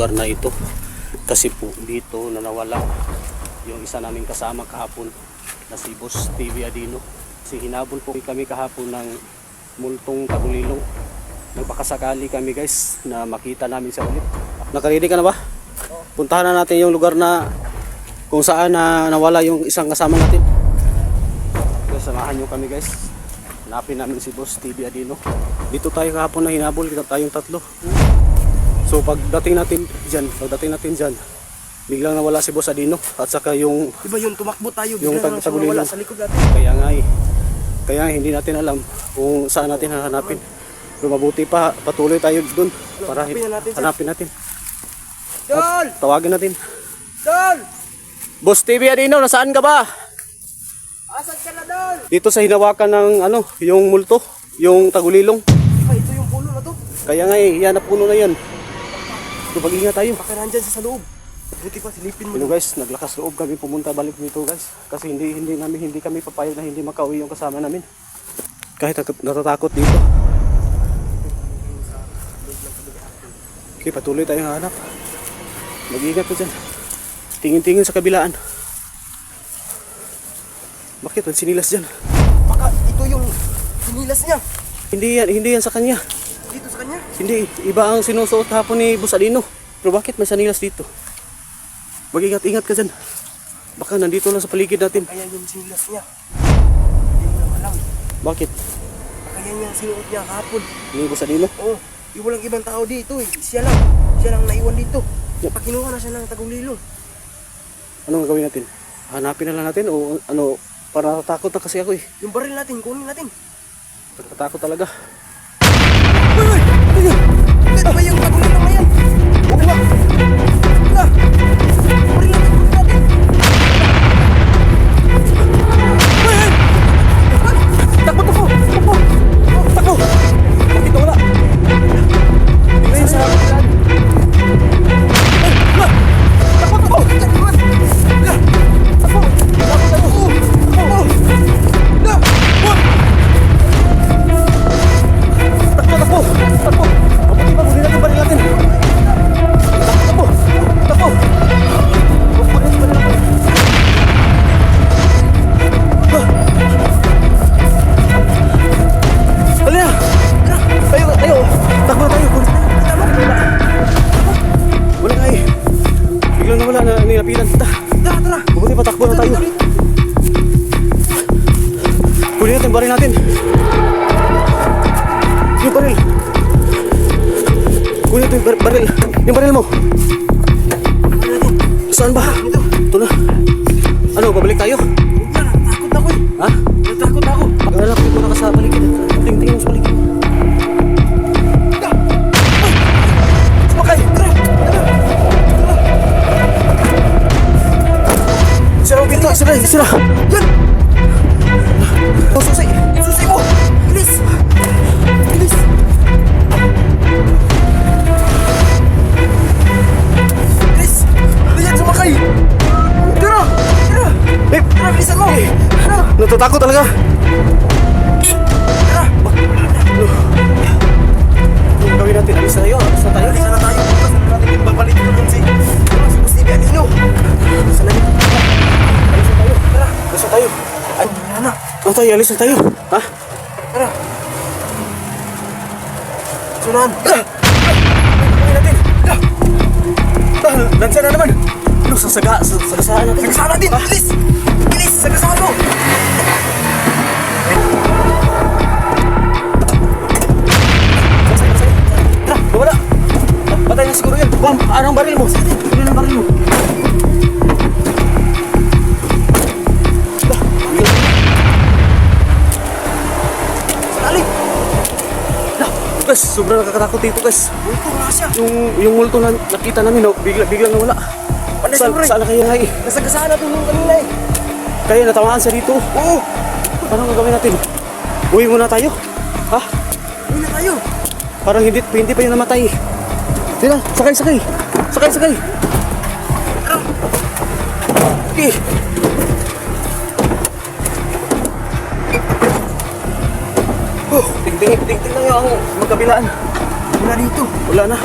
lugar na ito. Kasi po dito na nawala yung isa naming kasama kahapon na si Boss TV Adino. Kasi hinabol po kami kahapon ng multong tagulilong. Nagpakasakali kami guys na makita namin siya ulit. Nakaredy ka na ba? Puntahan na natin yung lugar na kung saan na nawala yung isang kasama natin. Guys, samahan nyo kami guys. Hanapin namin si Boss TV Adino. Dito tayo kahapon na hinabol, kita tayong tatlo. So pagdating natin dyan, biglang nawala si Boss Adino at saka yung diba yung tumakbo tayo, yung tagulilong sa likod natin. Kaya hindi natin alam kung saan natin hahanapin. Pero mabuti pa patuloy tayo doon para hanapin natin. Dol! Tawagin natin. Dol! Boss TV Adino, nasaan ka ba? Asan ka na, Dol? Dito sa hinawakan ng yung multo, yung tagulilong. Diba ito yung puno na to? Kaya nga yan na puno na yan. So pag-ingat tayo. Baka nandyan sa loob. Buti pa silipin mo. Guys, naglakas loob kami pumunta balik dito guys. Kasi hindi kami papayag na hindi makauwi yung kasama namin. Kahit natatakot dito. Okay, patuloy tayong hanap. Mag-ingat po dyan. Tingin-tingin sa kabilaan. Bakit? Ang sinilas dyan. Baka ito yung sinilas niya. Hindi yan sa kanya. Dito sa kanya? Hindi, iba ang sinusuot hapon ni Boss Adino. Pero bakit may sanilas dito? Mag-ingat-ingat ka dyan. Baka nandito lang sa paligid natin. Kaya yung sinilas niya. Hindi mo lang alam. Bakit? Baka yan yung sinuot niya kahapon. Ni Boss Adino? Oo. Yung walang ibang tao dito eh. Siya lang naiwan dito. Yep. Pakinuha na siya ng tagulilong. Anong gagawin natin? Hanapin na lang natin o para natatakot na kasi ako eh. Yung baril natin, kunin natin. Natatakot talaga. Uy! Ito ba yung tagulilong na yan? Oo nga. Wala. Baril natin, kunin natin. Uy! Takbo! Takbo! Bakit wala? Tingnan sa akin. Baril natin. Yung baril. Kunin natin yung baril. Yung baril mo. Saan ba? Ito na. Ano, babalik tayo? Natakot ako eh. Ha? Natakot ako. Pag-alap ko na ka sa paligid. Tingin mo sa paligid. Sumakay. Sira ang pinto. Sira. Yan. Susi mo! Bilis! Bilis! Bilis! Bilis, sumakay! Tara! Babe! Tara, bilisan mo! Tara! Natatakot talaga. Tara! Ano gawin natin? Alis na tayo. Alis na tayo! Saan natin yung babalik ko dun si Boss TV Adino? Saan natin? Alis na tayo! Tara! Alis na tayo. Ano? Ano tayo? Alis na tayo. Ha? Tara! Sunan! Gawin natin! Nandiyan na naman. Ano? Sagasaan natin. Sagasaan natin! Bilis! Bilis! Sagasaan mo! Tara, wala. Patay na siguro yan. Bam, anong baril mo? Ano yung baril mo? Guys, sobrang nakakatakot dito guys. Multo nga siya! Yung multo na nakita namin, biglang nawala. Saan na kayo nga eh? Nasagasaan natin yung kanina eh! Kaya natamaan siya dito. Oo! Paano gagawin natin? Uwi muna tayo. Ha? Uwi na tayo! Parang hindi pa yun namatay. Sila, sakay. Okay. Tingting lang yung magkabilaan. Wala dito. Wala na.